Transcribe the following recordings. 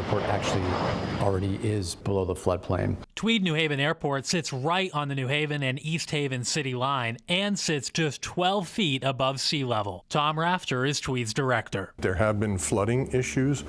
airport actually already is below the floodplain. Tweed New Haven Airport sits right on the New Haven and East Haven city line and sits just 12 feet above sea level. Tom Rafter is Tweed's director. There have been flooding issues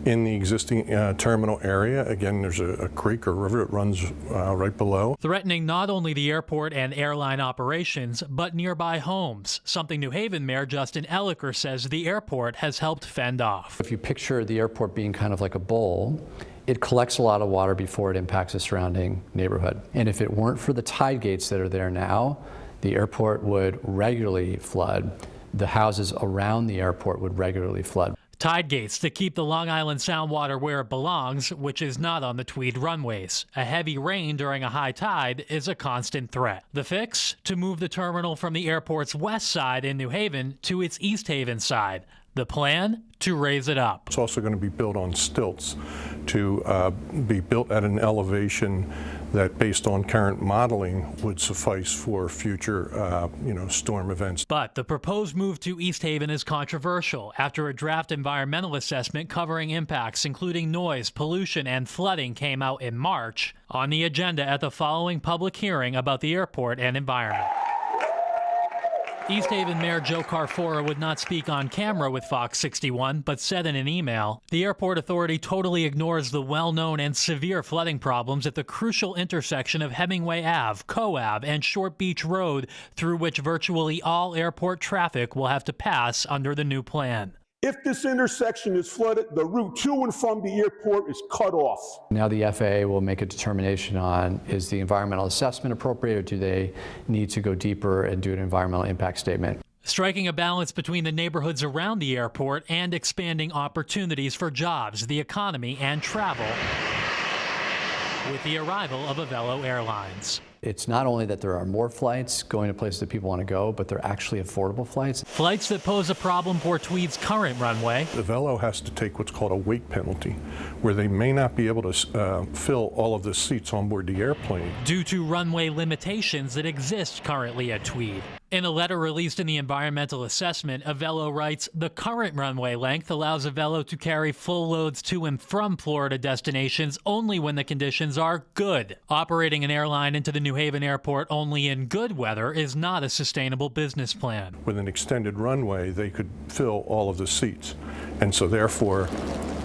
in the existing terminal area. Again, there's a creek or river that runs right below, threatening not only the airport and airline operations, but nearby homes, something New Haven Mayor Justin Elliker says the airport has helped fend off. If you picture the airport being kind of like a bowl, it collects a lot of water before it impacts the surrounding neighborhood. And if it weren't for the tide gates that are there now, the airport would regularly flood. The houses around the airport would regularly flood. Tide gates to keep the Long Island Sound water where it belongs, which is not on the Tweed runways. A heavy rain during a high tide is a constant threat. The fix? To move the terminal from the airport's west side in New Haven to its East Haven side. The plan? To raise it up. It's also going to be built on stilts to be built at an elevation that, based on current modeling, would suffice for future storm events. But the proposed move to East Haven is controversial after a draft environmental assessment covering impacts including noise, pollution, and flooding came out in March on the agenda at the following public hearing about the airport and environment. East Haven Mayor Joe Carfora would not speak on camera with Fox 61, but said in an email, the airport authority totally ignores the well-known and severe flooding problems at the crucial intersection of Hemingway Ave, Co-Ave, and Short Beach Road, through which virtually all airport traffic will have to pass under the new plan. If this intersection is flooded, the route to and from the airport is cut off. Now the FAA will make a determination on, is the environmental assessment appropriate, or do they need to go deeper and do an environmental impact statement? Striking a balance between the neighborhoods around the airport and expanding opportunities for jobs, the economy, and travel with the arrival of Avelo Airlines. It's not only that there are more flights going to places that people want to go, but they're actually affordable flights. Flights that pose a problem for Tweed's current runway. Avelo has to take what's called a weight penalty, where they may not be able to fill all of the seats on board the airplane. Due to runway limitations that exist currently at Tweed. In a letter released in the environmental assessment, Avelo writes, the current runway length allows Avelo to carry full loads to and from Florida destinations only when the conditions are good. Operating an airline into the New Haven Airport only in good weather is not a sustainable business plan. With an extended runway, they could fill all of the seats, and so therefore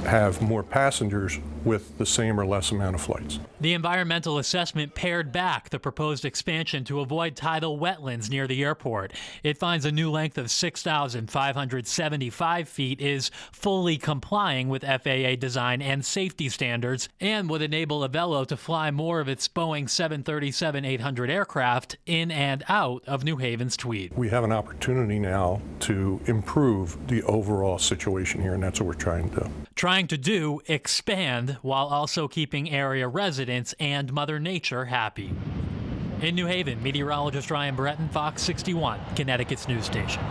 have more passengers with the same or less amount of flights. The environmental assessment pared back the proposed expansion to avoid tidal wetlands near the airport. It finds a new length of 6,575 feet is fully complying with FAA design and safety standards and would enable Avelo to fly more of its Boeing 737-800 aircraft in and out of New Haven's Tweed. We have an opportunity now to improve the overall situation here, and that's what we're trying to do. Trying to do, expand, while also keeping area residents and Mother Nature happy. In New Haven, meteorologist Ryan Breton, Fox 61, Connecticut's news station.